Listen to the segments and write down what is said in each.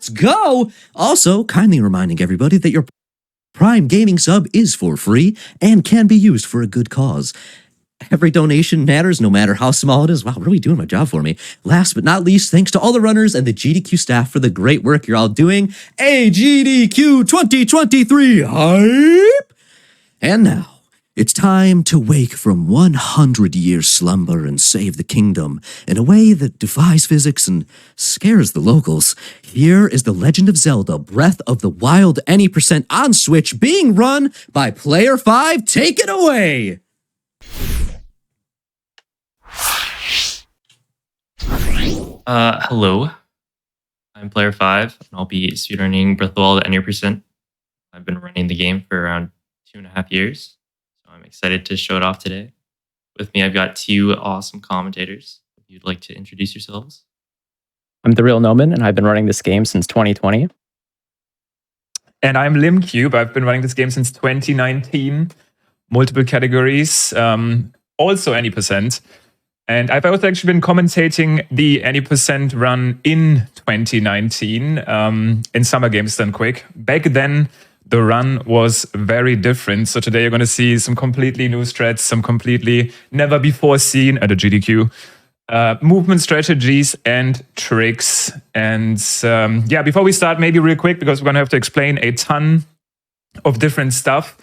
let's go! Also, kindly reminding everybody that your Prime Gaming sub is for free and can be used for a good cause. Every donation matters, no matter how small it is. Wow, really doing my job for me. Last but not least, thanks to all the runners and the GDQ staff for the great work you're all doing. GDQ 2023 hype! And now, it's time to wake from 100-year slumber and save the kingdom in a way that defies physics and scares the locals. Here is The Legend of Zelda Breath of the Wild Any % on Switch being run by Player 5. Take it away! Hello, I'm Player 5, and I'll be speedrunning Breath of the Wild at any %. I've been running the game for around 2.5 years, so I'm excited to show it off today. With me, I've got two awesome commentators. If you'd like to introduce yourselves. I'm TheRealNoman, and I've been running this game since 2020. And I'm Limcube. I've been running this game since 2019. Multiple categories, also any %. And I've also actually been commentating the any % run in 2019 in Summer Games Done Quick. Back then, the run was very different. So today you're going to see some completely new strats, some completely never before seen at a GDQ. Movement strategies and tricks. And yeah, before we start, maybe real quick, because we're going to have to explain a ton of different stuff.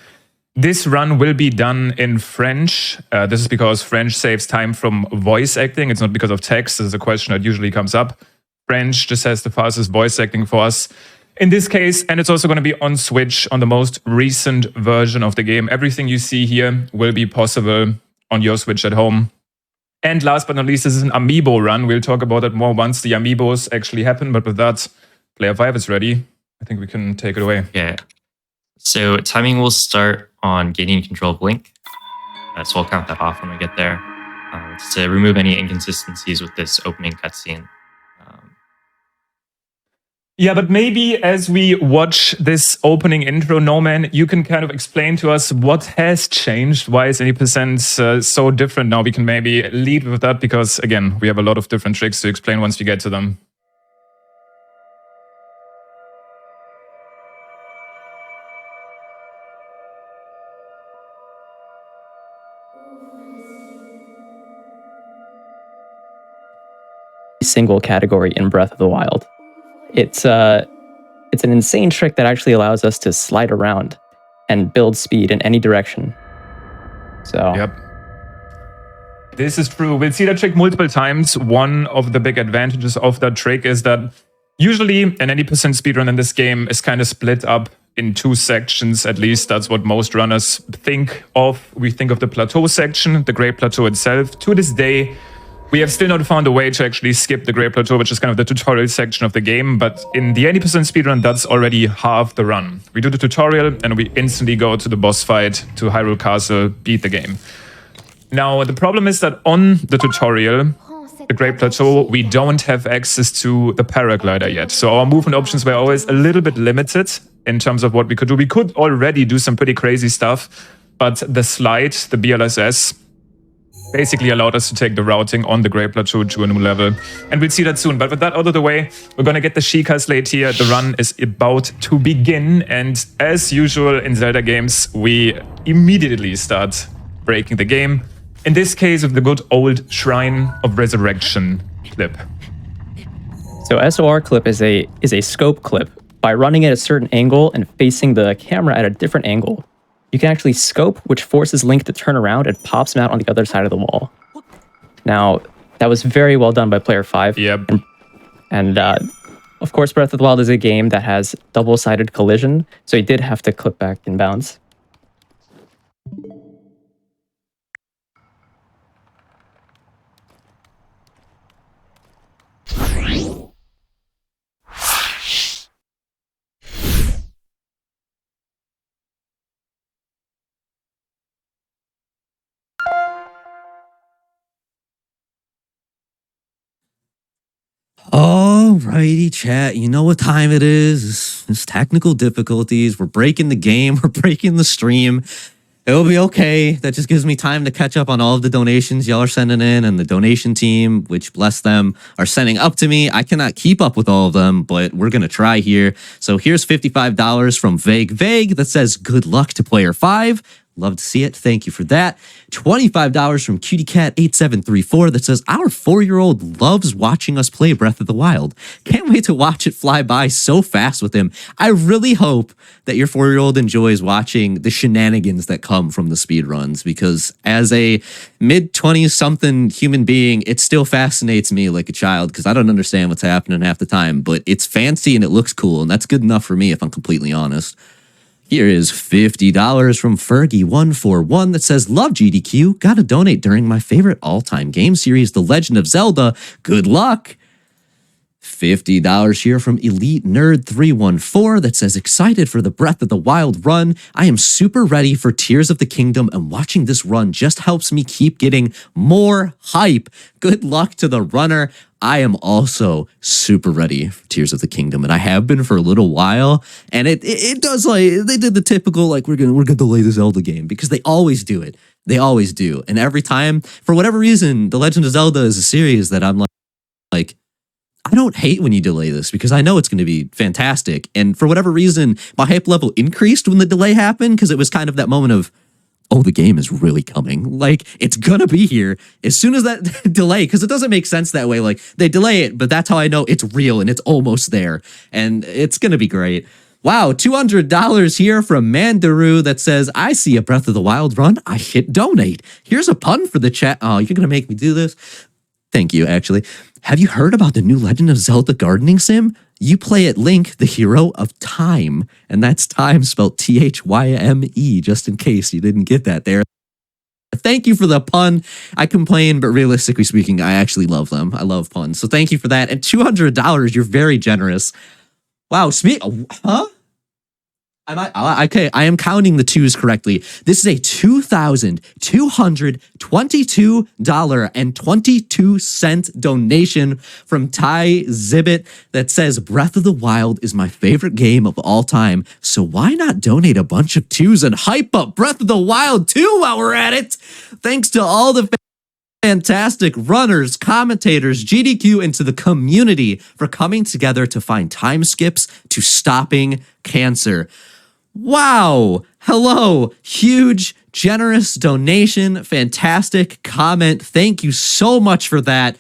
This run will be done in French. This is because French saves time from voice acting. It's not because of text. This is a question that usually comes up. French just has the fastest voice acting for us in this case. And it's also going to be on Switch on the most recent version of the game. Everything you see here will be possible on your Switch at home. And last but not least, this is an Amiibo run. We'll talk about it more once the Amiibos actually happen. But with that, Player 5 is ready. I think we can take it away. Yeah. So timing will start on gaining control of Link. So I'll count that off when we get there. It's to remove any inconsistencies with this opening cutscene. Yeah, but maybe as we watch this opening intro, Noman, you can kind of explain to us what has changed. Why is any % so different now? We can maybe lead with that because, again, we have a lot of different tricks to explain once we get to them. Single category in Breath of the Wild. It's an insane trick that actually allows us to slide around and build speed in any direction. So yep. This is true. We'll see that trick multiple times. One of the big advantages of that trick is that usually an any % speedrun in this game is kind of split up in two sections. At least that's what most runners think of. We think of the plateau section, the Great Plateau itself. To this day, we have still not found a way to actually skip the Great Plateau, which is kind of the tutorial section of the game. But in the 80% speedrun, that's already half the run. We do the tutorial and we instantly go to the boss fight, to Hyrule Castle, beat the game. Now, the problem is that on the tutorial, the Great Plateau, we don't have access to the paraglider yet. So our movement options were always a little bit limited in terms of what we could do. We could already do some pretty crazy stuff, but the slide, the BLSS, basically allowed us to take the routing on the Great Plateau to a new level. And we'll see that soon. But with that out of the way, we're going to get the Sheikah Slate here. The run is about to begin. And as usual in Zelda games, we immediately start breaking the game. In this case, with the good old Shrine of Resurrection clip. So SOR clip is a scope clip. By running at a certain angle and facing the camera at a different angle, you can actually scope, which forces Link to turn around and pops him out on the other side of the wall. Now, that was very well done by Player 5. Yep. And of course, Breath of the Wild is a game that has double-sided collision, so he did have to clip back in bounds. Alrighty, chat. You know what time it is. It's technical difficulties. We're breaking the game. We're breaking the stream. It'll be okay. That just gives me time to catch up on all of the donations y'all are sending in, and the donation team, which bless them, are sending up to me. I cannot keep up with all of them, but we're going to try here. So here's $55 from Vague that says, good luck to player 5. Love to see it. Thank you for that. $25 from Cutie Cat 8734 that says, our 4-year-old loves watching us play Breath of the Wild. Can't wait to watch it fly by so fast with him. I really hope that your 4-year-old enjoys watching the shenanigans that come from the speedruns, because as a mid-20s something human being, it still fascinates me like a child, because I don't understand what's happening half the time, but it's fancy and it looks cool, and that's good enough for me if I'm completely honest. Here is $50 from Fergie141 that says, love GDQ, gotta donate during my favorite all-time game series, The Legend of Zelda. Good luck. $50 here from Elite Nerd 314 that says, excited for the Breath of the Wild run. I am super ready for Tears of the Kingdom, and watching this run just helps me keep getting more hype. Good luck to the runner. I am also super ready for Tears of the Kingdom, and I have been for a little while. And it does, like, they did the typical, like, we're gonna delay the Zelda game, because they always do it. They always do. And every time, for whatever reason, The Legend of Zelda is a series that I'm like, I don't hate when you delay this, because I know it's going to be fantastic. And for whatever reason, my hype level increased when the delay happened, because it was kind of that moment of, oh, the game is really coming. Like, it's going to be here as soon as that delay, because it doesn't make sense that way. Like, they delay it, but that's how I know it's real and it's almost there. And it's going to be great. Wow, $200 here from Mandaru that says, I see a Breath of the Wild run. I hit donate. Here's a pun for the chat. Oh, you're going to make me do this? Thank you, actually. Have you heard about the new Legend of Zelda gardening sim? You play at Link, the hero of time. And that's time spelled T-H-Y-M-E, just in case you didn't get that there. Thank you for the pun. I complain, but realistically speaking, I actually love them. I love puns. So thank you for that. And $200, you're very generous. Wow, huh? Okay, I am counting the twos correctly. This is a $2,222.22 donation from Ty Zibbit that says, Breath of the Wild is my favorite game of all time, so why not donate a bunch of twos and hype up Breath of the Wild 2 while we're at it? Thanks to all the fantastic runners, commentators, GDQ, and to the community for coming together to find time skips to stopping cancer. Wow. Hello. Huge, generous donation. Fantastic comment. Thank you so much for that.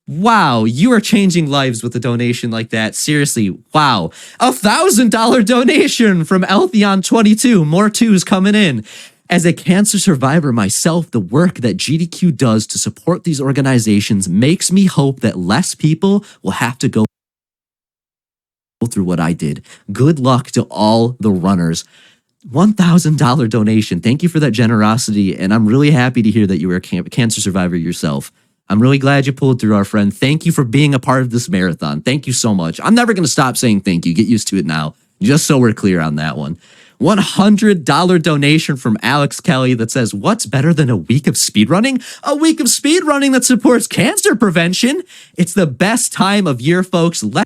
Wow. You are changing lives with a donation like that. Seriously. Wow. $1,000 donation from Eltheon22. More twos coming in. As a cancer survivor myself, the work that GDQ does to support these organizations makes me hope that less people will have to go through what I did. Good luck to all the runners. $1,000 donation. Thank you for that generosity, and I'm really happy to hear that you were a cancer survivor yourself. I'm really glad you pulled through, our friend. Thank you for being a part of this marathon. Thank you so much. I'm never going to stop saying thank you. Get used to it now, just so we're clear on that one. $100 donation from Alex Kelly that says, what's better than a week of speedrunning? A week of speedrunning that supports cancer prevention. It's the best time of year, folks. Let's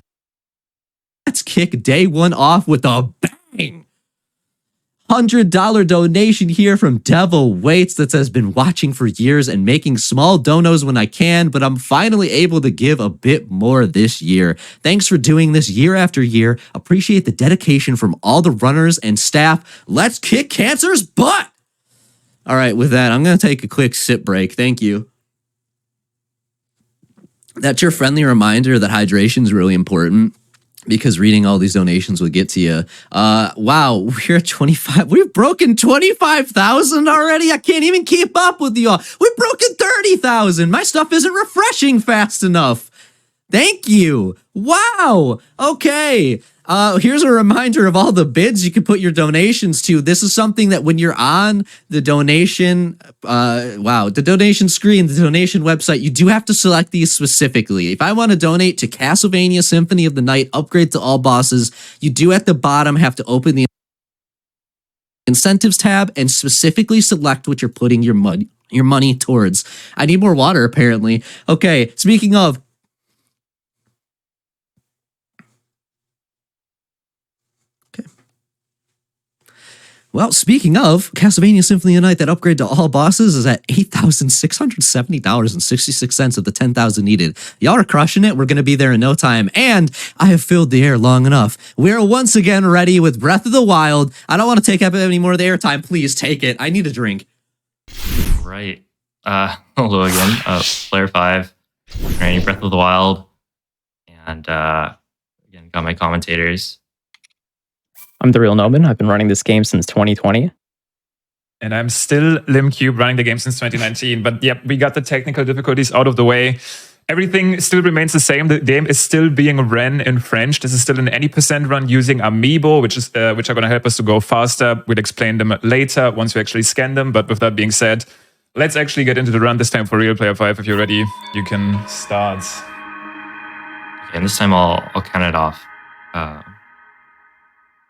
kick day one off with a bang. $100 donation here from Devil Waits that says, been watching for years and making small donos when I can, but I'm finally able to give a bit more this year. Thanks for doing this year after year. Appreciate the dedication from all the runners and staff. Let's kick cancer's butt. All right, with that, I'm going to take a quick sip break. Thank you. That's your friendly reminder that hydration is really important, because reading all these donations will get to you. Wow, we're at 25. We've broken 25,000 already. I can't even keep up with y'all. We've broken 30,000. My stuff isn't refreshing fast enough. Thank you. Wow. Okay. Here's a reminder of all the bids you can put your donations to. This is something that when you're on the donation, the donation screen, the donation website, you do have to select these specifically. If I want to donate to Castlevania Symphony of the Night, upgrade to all bosses, you do at the bottom have to open the incentives tab and specifically select what you're putting your money towards. I need more water, apparently. Okay, speaking of, Well, speaking of, Castlevania Symphony of the Night, that upgrade to all bosses is at $8,670.66 of the 10,000 needed. Y'all are crushing it. We're going to be there in no time. And I have filled the air long enough. We're once again ready with Breath of the Wild. I don't want to take up any more of the airtime. Please take it. I need a drink. Right. Hello again. Player 5, running Breath of the Wild. And again, got my commentators. I'm TheRealNoman. I've been running this game since 2020. And I'm still Limcube, running the game since 2019. But yep, we got the technical difficulties out of the way. Everything still remains the same. The game is still being ran in French. This is still an 80% run using Amiibo, which are going to help us to go faster. We'll explain them later once we actually scan them. But with that being said, let's actually get into the run this time for real. Player 5, if you're ready, you can start. Okay, and this time I'll count it off.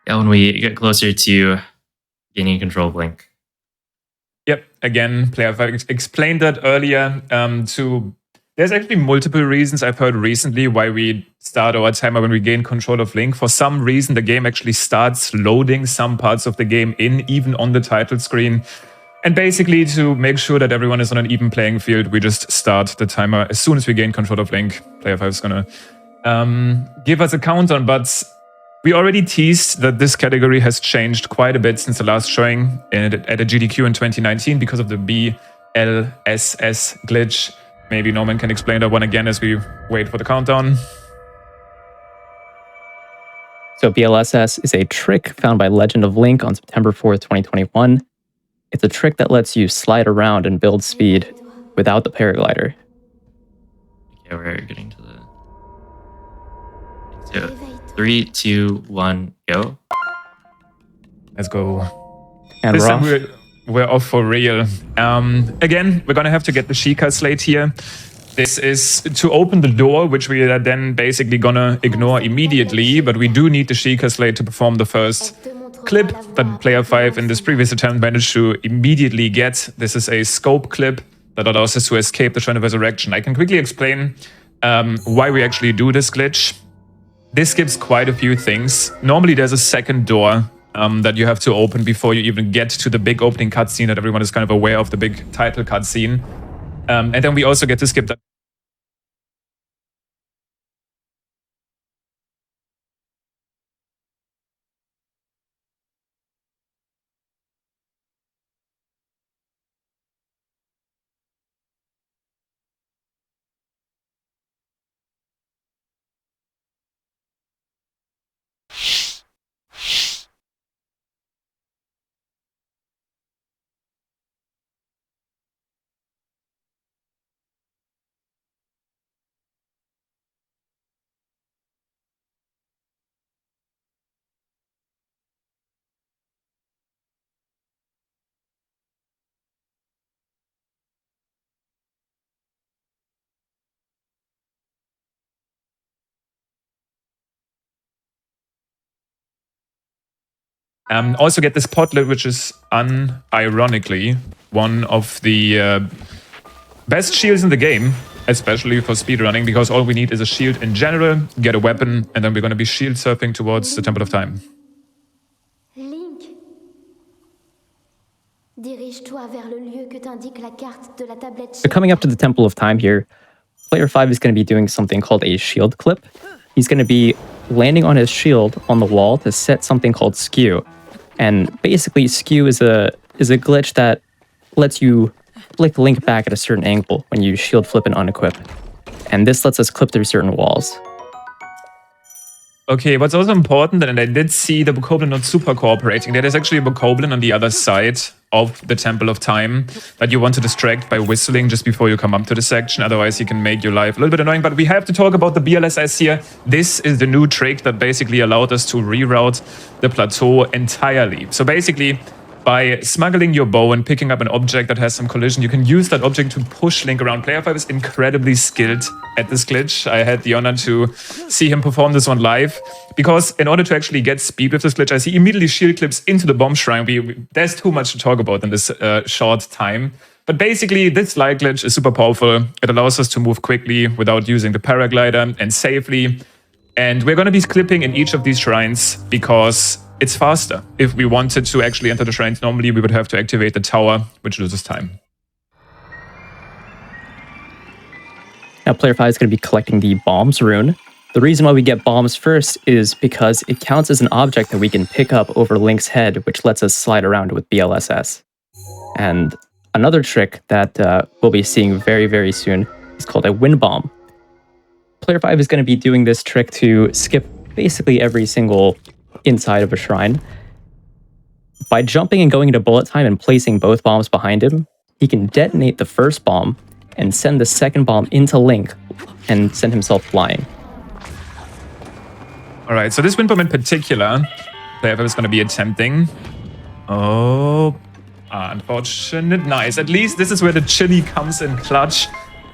Yeah, when we get closer to gaining control of Link. Yep, again, Player 5 explained that earlier. There's actually multiple reasons I've heard recently why we start our timer when we gain control of Link. For some reason, the game actually starts loading some parts of the game in, even on the title screen. And basically, to make sure that everyone is on an even playing field, we just start the timer as soon as we gain control of Link. Player 5 is going to give us a countdown, but we already teased that this category has changed quite a bit since the last showing at a GDQ in 2019 because of the BLSS glitch. Maybe Norman can explain that one again as we wait for the countdown. So BLSS is a trick found by Legend of Link on September 4th, 2021. It's a trick that lets you slide around and build speed without the paraglider. Okay, we're getting to the... So, 3, 2, 1, go. Let's go. And This Raw. time we're off for real. Again, we're going to have to get the Sheikah Slate here. This is to open the door, which we are then basically going to ignore immediately, but we do need the Sheikah Slate to perform the first clip that Player 5 in this previous attempt managed to immediately get. This is a scope clip that allows us to escape the Shrine of Resurrection. I can quickly explain why we actually do this glitch. This skips quite a few things. Normally there's a second door that you have to open before you even get to the big opening cutscene that everyone is kind of aware of, the big title cutscene. And then we also get to skip that. Also get this potlet, which is unironically one of the best shields in the game, especially for speedrunning, because all we need is a shield in general, get a weapon, and then we're going to be shield surfing towards the Temple of Time. Link, dirige-toi vers le lieu que t'indique la carte de la tablette. So coming up to the Temple of Time here, Player 5 is going to be doing something called a shield clip. He's going to be landing on his shield on the wall to set something called skew. And basically, skew is a glitch that lets you flick Link back at a certain angle when you shield flip and unequip. And this lets us clip through certain walls. Okay, what's also important, and I did see the Bokoblin not super cooperating. There is actually a Bokoblin on the other side of the Temple of Time that you want to distract by whistling just before you come up to the section. Otherwise, he can make your life a little bit annoying. But we have to talk about the BLSS here. This is the new trick that basically allowed us to reroute the plateau entirely. So basically, by smuggling your bow and picking up an object that has some collision, you can use that object to push Link around. Player 5 is incredibly skilled at this glitch. I had the honor to see him perform this one live, because in order to actually get speed with this glitch, as he immediately shield clips into the bomb shrine, there's too much to talk about in this short time. But basically, this light glitch is super powerful. It allows us to move quickly without using the paraglider and safely. And we're going to be clipping in each of these shrines because it's faster. If we wanted to actually enter the shrines normally, we would have to activate the tower, which loses time. Now player 5 is going to be collecting the bombs rune. The reason why we get bombs first is because it counts as an object that we can pick up over Link's head, which lets us slide around with BLSS. And another trick that we'll be seeing very, very soon is called a wind bomb. Player 5 is going to be doing this trick to skip basically every single inside of a shrine. By jumping and going into bullet time and placing both bombs behind him, he can detonate the first bomb and send the second bomb into Link and send himself flying. All right, so this wind bomb in particular, player 5 is going to be attempting. Oh, unfortunate. Nice. At least this is where the chili comes in clutch.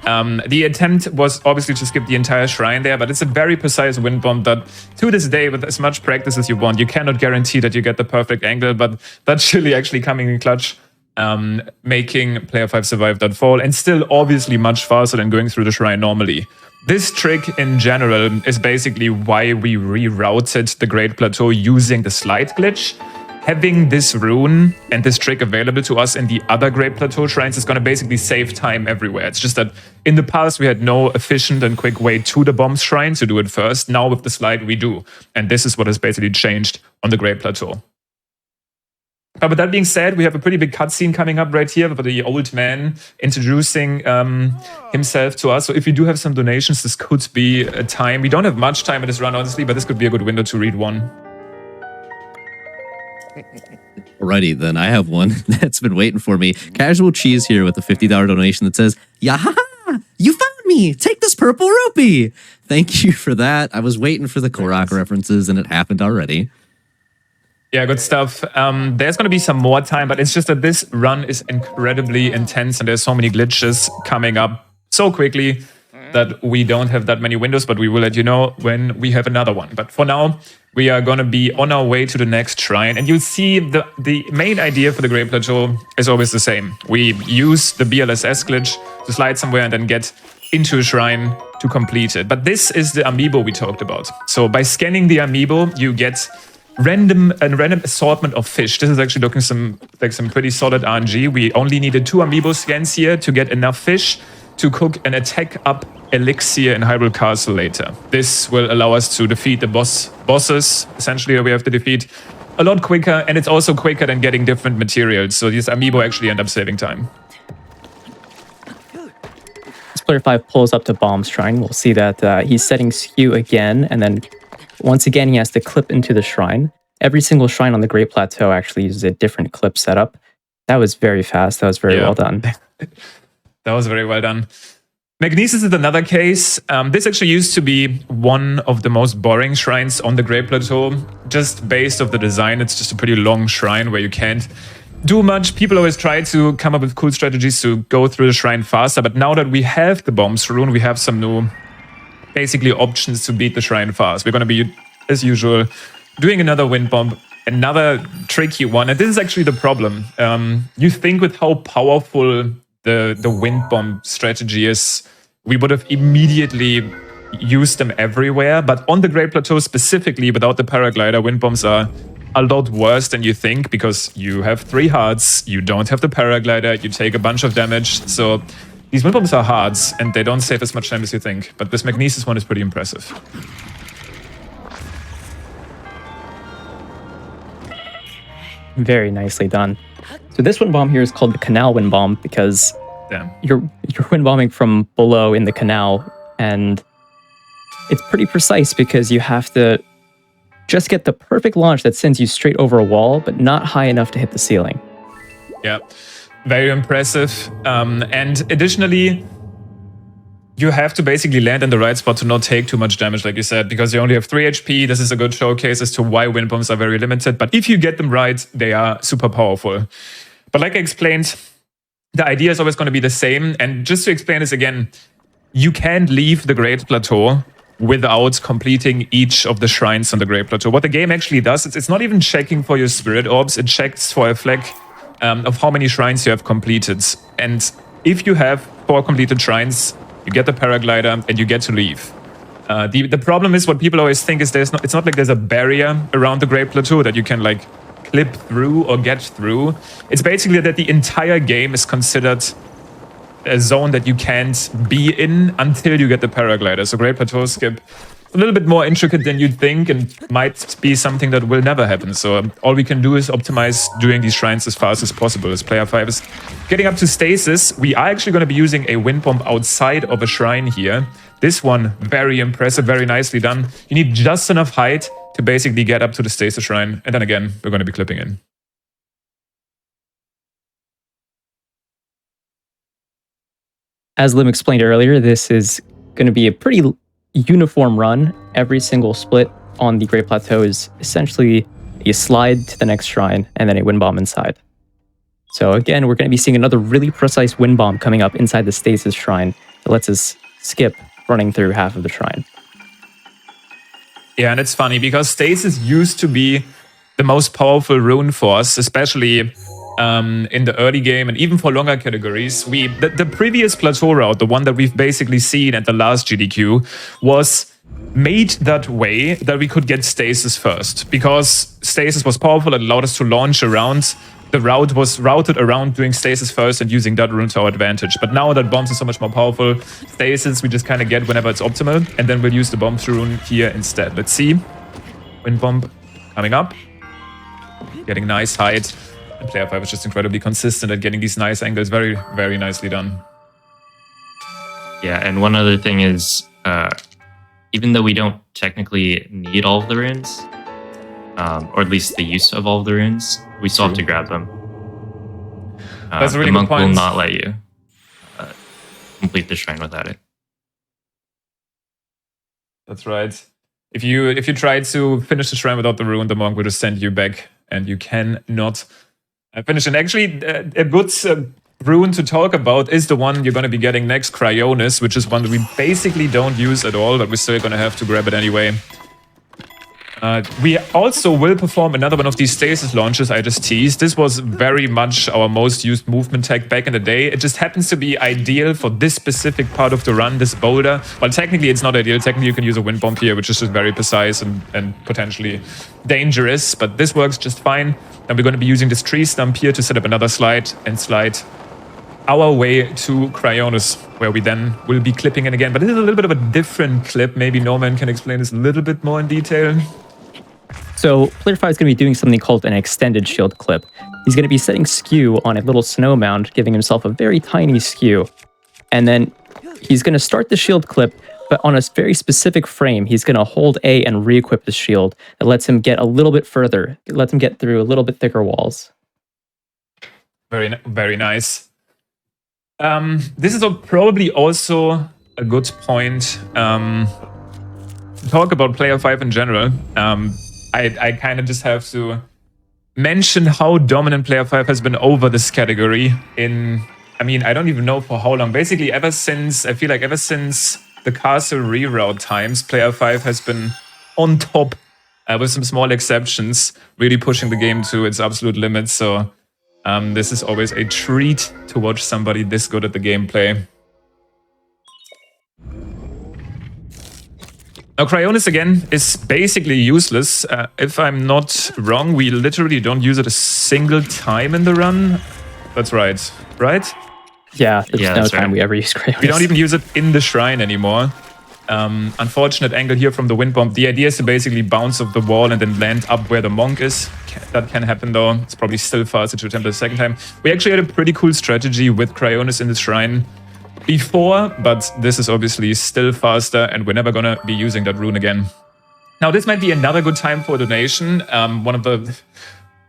The attempt was obviously to skip the entire shrine there, but it's a very precise wind bomb that, to this day, with as much practice as you want, you cannot guarantee that you get the perfect angle, but that chili actually coming in clutch, making player 5 survive that fall, and still obviously much faster than going through the shrine normally. This trick in general is basically why we rerouted the Great Plateau using the slide glitch. Having this rune and this trick available to us in the other Great Plateau shrines is going to basically save time everywhere. It's just that in the past we had no efficient and quick way to the bombs shrine to do it first. Now with the slide we do. And this is what has basically changed on the Great Plateau. But with that being said, we have a pretty big cutscene coming up right here for the old man introducing himself to us. So if you do have some donations, this could be a time. We don't have much time in this run, honestly, but this could be a good window to read one. Alrighty, then I have one that's been waiting for me. Casual Cheese here with a $50 donation that says, "Yahaha! You found me! Take this purple rupee!" Thank you for that. I was waiting for the Korok references and it happened already. Yeah, good stuff. There's going to be some more time, but it's just that this run is incredibly intense and there's so many glitches coming up so quickly that we don't have that many windows, but we will let you know when we have another one. But for now, we are going to be on our way to the next shrine. And you'll see the main idea for the Great Plateau is always the same. We use the BLSS glitch to slide somewhere and then get into a shrine to complete it. But this is the amiibo we talked about. So by scanning the amiibo, you get a random assortment of fish. This is actually looking like some pretty solid RNG. We only needed 2 amiibo scans here to get enough fish to cook an attack up elixir in Hyrule Castle later. This will allow us to defeat the bosses, essentially, that we have to defeat a lot quicker, and it's also quicker than getting different materials. So these amiibo actually end up saving time. As player 5 pulls up to Bomb's Shrine, we'll see that he's setting skew again, and then once again he has to clip into the shrine. Every single shrine on the Great Plateau actually uses a different clip setup. That was very fast. That was very well done. That was very well done. Magnesis is another case. This actually used to be one of the most boring shrines on the Great Plateau. Just based off the design, it's just a pretty long shrine where you can't do much. People always try to come up with cool strategies to go through the shrine faster, but now that we have the bombs rune, we have some new, basically, options to beat the shrine fast. We're going to be, as usual, doing another wind bomb, another tricky one. And this is actually the problem. You think with how powerful the wind bomb strategy is, we would have immediately used them everywhere. But on the Great Plateau specifically, without the paraglider, wind bombs are a lot worse than you think, because you have 3 hearts, you don't have the paraglider, you take a bunch of damage. So these wind bombs are hard, and they don't save as much time as you think. But this Magnesis one is pretty impressive. Very nicely done. So this wind bomb here is called the canal wind bomb because you're wind bombing from below in the canal, and it's pretty precise because you have to just get the perfect launch that sends you straight over a wall, but not high enough to hit the ceiling. Yeah, very impressive. And additionally, you have to basically land in the right spot to not take too much damage, like you said, because you only have 3 HP. This is a good showcase as to why wind bombs are very limited. But if you get them right, they are super powerful. But like I explained, the idea is always going to be the same. And just to explain this again, you can't leave the Great Plateau without completing each of the shrines on the Great Plateau. What the game actually does, it's not even checking for your spirit orbs. It checks for a flag of how many shrines you have completed. And if you have 4 completed shrines, you get the paraglider and you get to leave. The problem is what people always think is it's not like there's a barrier around the Great Plateau that you can like clip through or get through. It's basically that the entire game is considered a zone that you can't be in until you get the paraglider. So Great Plateau skip a little bit more intricate than you'd think and might be something that will never happen. So all we can do is optimize doing these shrines as fast as possible. As player 5 is getting up to stasis, we are actually going to be using a wind bomb outside of a shrine here. This one, very impressive, very nicely done. You need just enough height to basically get up to the stasis shrine. And then again, we're going to be clipping in. As Lim explained earlier, this is going to be a pretty uniform run. Every single split on the Great Plateau is essentially a slide to the next shrine and then a wind bomb inside. So again, we're going to be seeing another really precise wind bomb coming up inside the stasis shrine that lets us skip running through half of the shrine. Yeah, and it's funny because stasis used to be the most powerful rune force, especially in the early game and even for longer categories. The previous plateau route, the one that we've basically seen at the last GDQ, was made that way that we could get stasis first. Because stasis was powerful, it allowed us to launch around. The route was routed around doing stasis first and using that rune to our advantage. But now that bombs are so much more powerful, stasis we just kind of get whenever it's optimal, and then we'll use the bomb rune here instead. Let's see. Wind bomb coming up. Getting nice height. And player 5 is just incredibly consistent at getting these nice angles. Very, very nicely done. Yeah, and one other thing is, even though we don't technically need all of the runes, or at least the use of all of the runes, we still have to grab them. That's a really the monk good point. will not let you complete the shrine without it. That's right. If you try to finish the shrine without the rune, the monk will just send you back, and you cannot finish it. Actually, a good rune to talk about is the one you're going to be getting next, Cryonis, which is one that we basically don't use at all, but we're still going to have to grab it anyway. We also will perform another one of these stasis launches I just teased. This was very much our most used movement tech back in the day. It just happens to be ideal for this specific part of the run, this boulder. Well, technically it's not ideal. Technically you can use a wind bomb here, which is just very precise and potentially dangerous. But this works just fine. And we're going to be using this tree stump here to set up another slide and slide our way to Cryonis, where we then will be clipping in again. But this is a little bit of a different clip. Maybe Noman can explain this a little bit more in detail. So player 5 is going to be doing something called an extended shield clip. He's going to be setting skew on a little snow mound, giving himself a very tiny skew. And then he's going to start the shield clip, but on a very specific frame. He's going to hold A and re-equip the shield. It lets him get a little bit further. It lets him get through a little bit thicker walls. Very, very nice. This is probably also a good point to talk about player 5 in general. I kind of just have to mention how dominant player 5 has been over this category in, I mean, I don't even know for how long. Basically, ever since the castle reroute times, player 5 has been on top, with some small exceptions, really pushing the game to its absolute limits. So this is always a treat to watch somebody this good at the gameplay. Now, Cryonis, again, is basically useless. If I'm not wrong, we literally don't use it a single time in the run. That's right. Right? Yeah, there's no that's time right. we ever use Cryonis. We don't even use it in the shrine anymore. Unfortunate angle here from the wind bomb. The idea is to basically bounce off the wall and then land up where the monk is. That can happen though. It's probably still faster to attempt it a second time. We actually had a pretty cool strategy with Cryonis in the shrine before, but this is obviously still faster and we're never gonna be using that rune again. Now this might be another good time for a donation.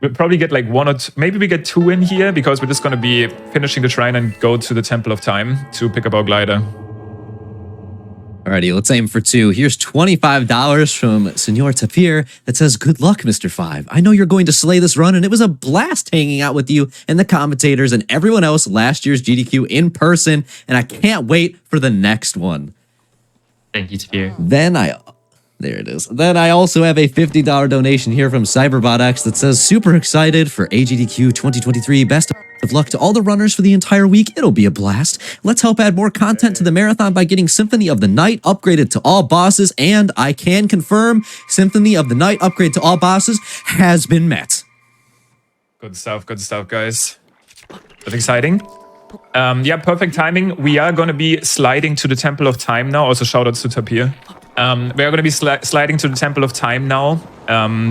We'll probably get like one or two, maybe we get two in here because we're just gonna be finishing the shrine and go to the Temple of Time to pick up our glider. Alrighty, let's aim for 2. Here's $25 from Senor Tapir that says, "Good luck, Mr. 5. I know you're going to slay this run, and it was a blast hanging out with you and the commentators and everyone else last year's GDQ in person, and I can't wait for the next one." Thank you, Tapir. There it is. Then I also have a $50 donation here from CyberBotX that says, "Super excited for AGDQ 2023. Best luck to all the runners for the entire week. It'll be a blast. Let's help add more content to the marathon by getting Symphony of the Night upgraded to all bosses, and I can confirm Symphony of the Night upgrade to all bosses has been met. Good stuff, guys. That's exciting. Yeah, perfect timing. We are going to be sliding to the Temple of Time now. Also, shoutouts to Tapir. We are going to be sliding to the Temple of Time now,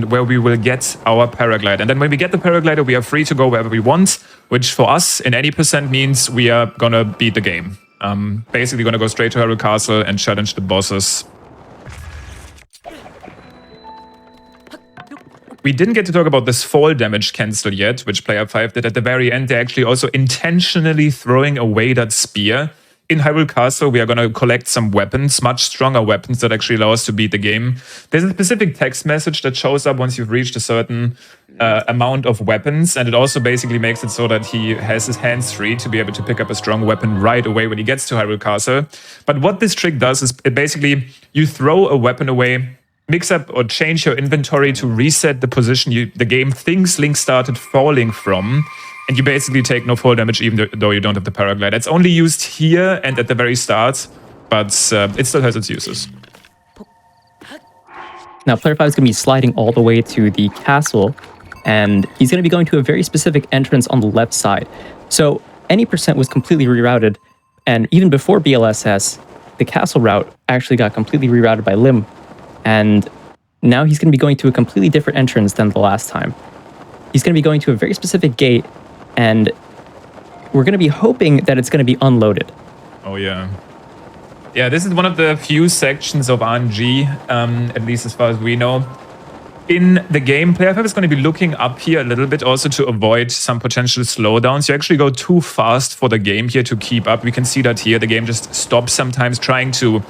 where we will get our paraglider. And then when we get the paraglider, we are free to go wherever we want, which for us, in any percent, means we are going to beat the game. Basically going to go straight to Hyrule Castle and challenge the bosses. We didn't get to talk about this fall damage cancel yet, which Player 5 did at the very end. They're actually also intentionally throwing away that spear. In Hyrule Castle, we are going to collect some weapons, much stronger weapons that actually allow us to beat the game. There's a specific text message that shows up once you've reached a certain amount of weapons, and it also basically makes it so that he has his hands free to be able to pick up a strong weapon right away when he gets to Hyrule Castle. But what this trick does is it basically, you throw a weapon away, mix up or change your inventory to reset the position the game thinks Link started falling from, and you basically take no fall damage even though you don't have the paraglider. It's only used here and at the very start, but it still has its uses. Now, Player 5 is going to be sliding all the way to the castle, and he's going to be going to a very specific entrance on the left side. So any percent was completely rerouted, and even before BLSS, the castle route actually got completely rerouted by Lim. And now he's going to be going to a completely different entrance than the last time. He's going to be going to a very specific gate, and we're going to be hoping that it's going to be unloaded. Oh, yeah. Yeah, this is one of the few sections of RNG, at least as far as we know. In the game, Player 5 is going to be looking up here a little bit also to avoid some potential slowdowns. You actually go too fast for the game here to keep up. We can see that here. The game just stops sometimes trying to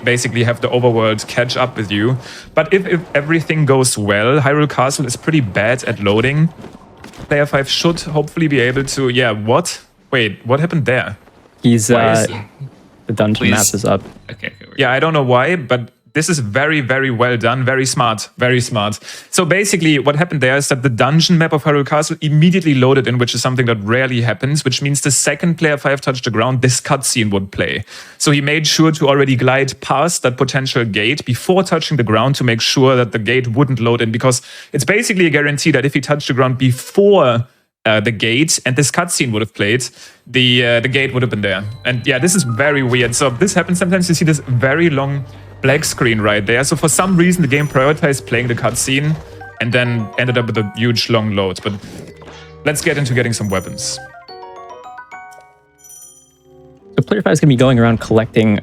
basically have the overworld catch up with you. But if everything goes well, Hyrule Castle is pretty bad at loading. Player 5 should hopefully be able to... Yeah, what? Wait, what happened there? He's... the dungeon map is up. Okay. Yeah, I don't know why, but this is very, very well done. Very smart. Very smart. So basically, what happened there is that the dungeon map of Hyrule Castle immediately loaded in, which is something that rarely happens, which means the second Player 5 touched the ground, this cutscene would play. So he made sure to already glide past that potential gate before touching the ground to make sure that the gate wouldn't load in, because it's basically a guarantee that if he touched the ground before the gate and this cutscene would have played, the gate would have been there. And yeah, this is very weird. So this happens sometimes. You see this very long black screen right there. So for some reason, the game prioritized playing the cutscene and then ended up with a huge long load. But let's get into getting some weapons. So Player 5 is going to be going around collecting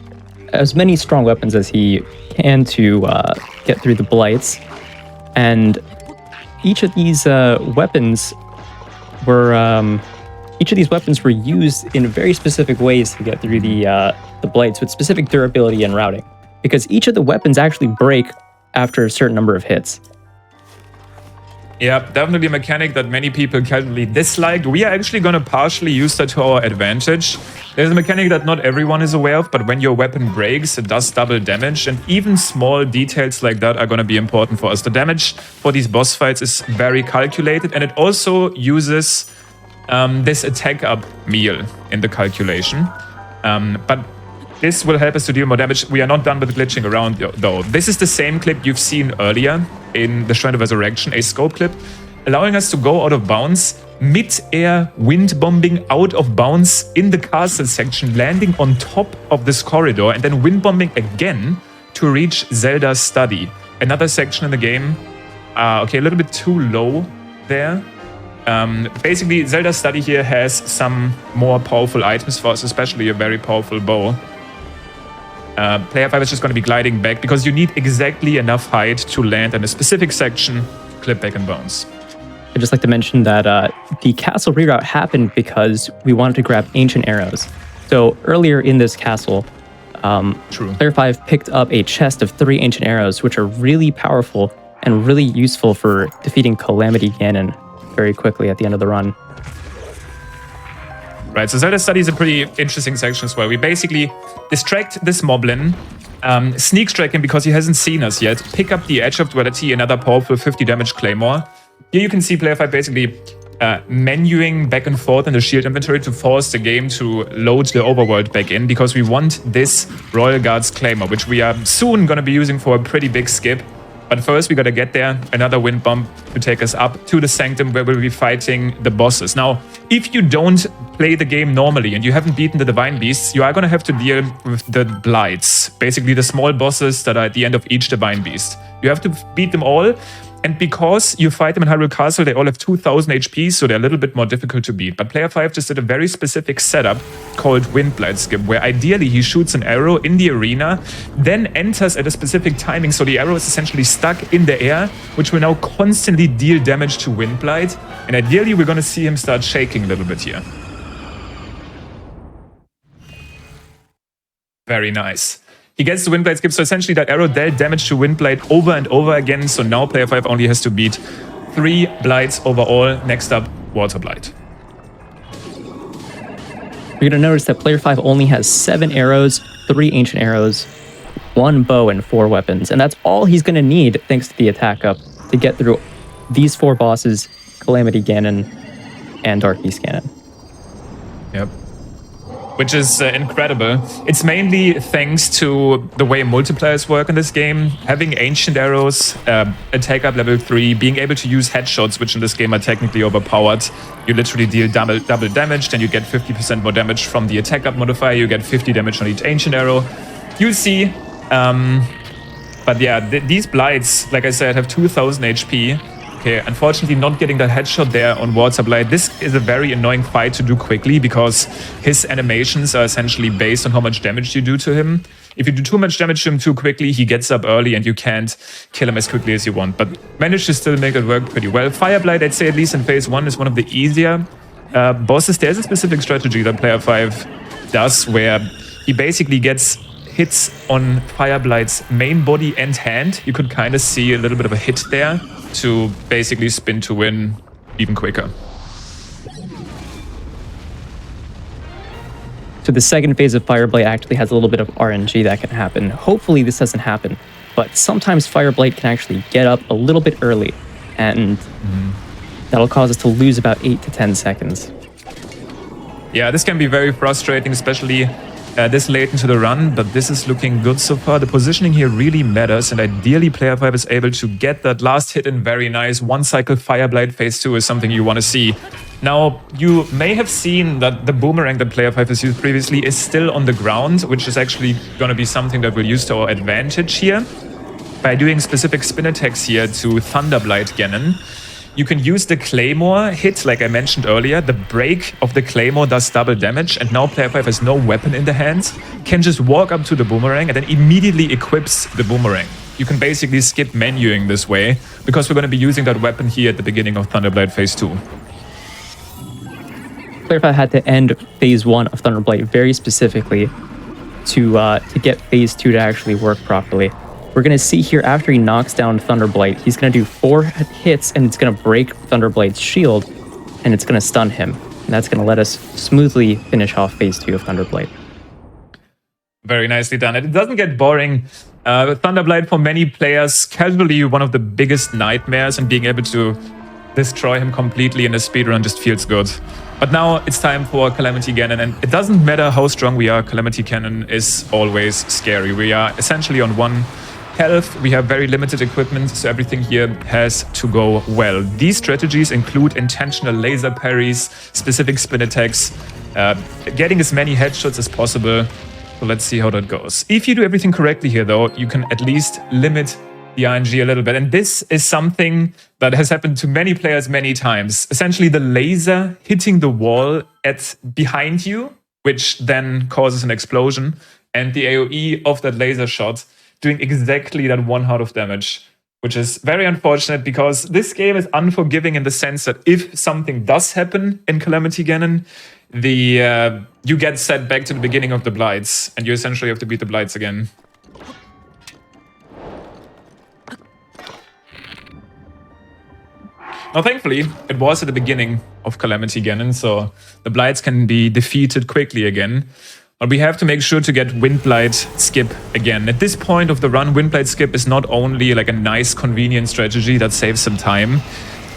as many strong weapons as he can to get through the blights. And each of these weapons were used in very specific ways to get through the blights with specific durability and routing, because each of the weapons actually break after a certain number of hits. Yeah, definitely a mechanic that many people casually disliked. We are actually going to partially use that to our advantage. There's a mechanic that not everyone is aware of, but when your weapon breaks, it does double damage, and even small details like that are going to be important for us. The damage for these boss fights is very calculated, and it also uses this attack up meal in the calculation. But this will help us to deal more damage. We are not done with glitching around, though. This is the same clip you've seen earlier in the Shrine of Resurrection, a scope clip, allowing us to go out of bounds, mid-air wind bombing out of bounds in the castle section, landing on top of this corridor, and then wind bombing again to reach Zelda's study. Another section in the game. Okay, a little bit too low there. Basically, Zelda's study here has some more powerful items for us, especially a very powerful bow. Player 5 is just going to be gliding back because you need exactly enough height to land in a specific section to clip back and bounce. I'd just like to mention that the castle reroute happened because we wanted to grab ancient arrows. So earlier in this castle, Player 5 picked up a chest of 3 ancient arrows, which are really powerful and really useful for defeating Calamity Ganon very quickly at the end of the run. Right, so Zelda Study is a pretty interesting section as well. We basically distract this moblin, sneak strike him because he hasn't seen us yet, pick up the Edge of Duality, another powerful 50 damage claymore. Here you can see Player 5 basically menuing back and forth in the shield inventory to force the game to load the overworld back in, because we want this Royal Guards Claymore, which we are soon going to be using for a pretty big skip. But first we got to get there, another wind bump to take us up to the Sanctum, where we'll be fighting the bosses. Now, if you don't play the game normally and you haven't beaten the Divine Beasts, you are going to have to deal with the Blights, basically the small bosses that are at the end of each Divine Beast. You have to beat them all. And because you fight them in Hyrule Castle, they all have 2000 HP, so they're a little bit more difficult to beat. But player 5 just did a very specific setup called Windblight Skip, where ideally he shoots an arrow in the arena, then enters at a specific timing, so the arrow is essentially stuck in the air, which will now constantly deal damage to Windblight. And ideally we're going to see him start shaking a little bit here. Very nice. He gets the Windblade Skip, so essentially that arrow dealt damage to Windblade over and over again, so now player 5 only has to beat 3 Blights overall. Next up, Water Blight. You're going to notice that player 5 only has 7 arrows, 3 ancient arrows, 1 bow, and 4 weapons. And that's all he's going to need, thanks to the attack up, to get through these 4 bosses, Calamity Ganon and Dark Beast Ganon. Yep. Which is incredible. It's mainly thanks to the way multipliers work in this game. Having ancient arrows, attack up level 3, being able to use headshots, which in this game are technically overpowered. You literally deal double damage, then you get 50% more damage from the attack up modifier. You get 50 damage on each ancient arrow. You'll see. But yeah, these Blights, like I said, have 2000 HP. Okay, unfortunately not getting that headshot there on Water Blight. This is a very annoying fight to do quickly, because his animations are essentially based on how much damage you do to him. If you do too much damage to him too quickly, he gets up early and you can't kill him as quickly as you want. But managed to still make it work pretty well. Fire Blight, I'd say at least in phase 1, is one of the easier bosses. There's a specific strategy that player 5 does, where he basically gets hits on Fire Blight's main body and hand. You could kind of see a little bit of a hit there to basically spin to win even quicker. So the second phase of Fire Blight actually has a little bit of RNG that can happen. Hopefully this doesn't happen, but sometimes Fire Blight can actually get up a little bit early, and that'll cause us to lose about 8 to 10 seconds. Yeah, this can be very frustrating, especially this late into the run, but this is looking good so far. The positioning here really matters, and ideally player 5 is able to get that last hit in very nice. One cycle Fire Blight phase 2 is something you want to see. Now, you may have seen that the boomerang that player 5 has used previously is still on the ground, which is actually going to be something that we'll use to our advantage here. By doing specific spin attacks here to Thunder Blight Ganon, you can use the Claymore hit, like I mentioned earlier. The break of the Claymore does double damage, and now player 5 has no weapon in the hand, can just walk up to the boomerang and then immediately equips the boomerang. You can basically skip menuing this way, because we're going to be using that weapon here at the beginning of Thunderblight phase 2. Player 5 had to end phase 1 of Thunderblight very specifically to get phase 2 to actually work properly. We're going to see here, after he knocks down Thunderblight, he's going to do 4 hits, and it's going to break Thunderblight's shield, and it's going to stun him. And that's going to let us smoothly finish off phase 2 of Thunderblight. Very nicely done. It doesn't get boring. Thunderblight, for many players, casually one of the biggest nightmares, and being able to destroy him completely in a speedrun just feels good. But now it's time for Calamity Ganon, and it doesn't matter how strong we are, Calamity Ganon is always scary. We are essentially on 1 health, we have very limited equipment, so everything here has to go well. These strategies include intentional laser parries, specific spin attacks, getting as many headshots as possible. So let's see how that goes. If you do everything correctly here, though, you can at least limit the RNG a little bit. And this is something that has happened to many players many times. Essentially, the laser hitting the wall behind you, which then causes an explosion, and the AoE of that laser shot doing exactly that 1 heart of damage, which is very unfortunate, because this game is unforgiving in the sense that if something does happen in Calamity Ganon, you get set back to the beginning of the Blights, and you essentially have to beat the Blights again. Now, thankfully, it was at the beginning of Calamity Ganon, so the Blights can be defeated quickly again. But we have to make sure to get Windblight Skip again. At this point of the run, Windblight Skip is not only like a nice, convenient strategy that saves some time.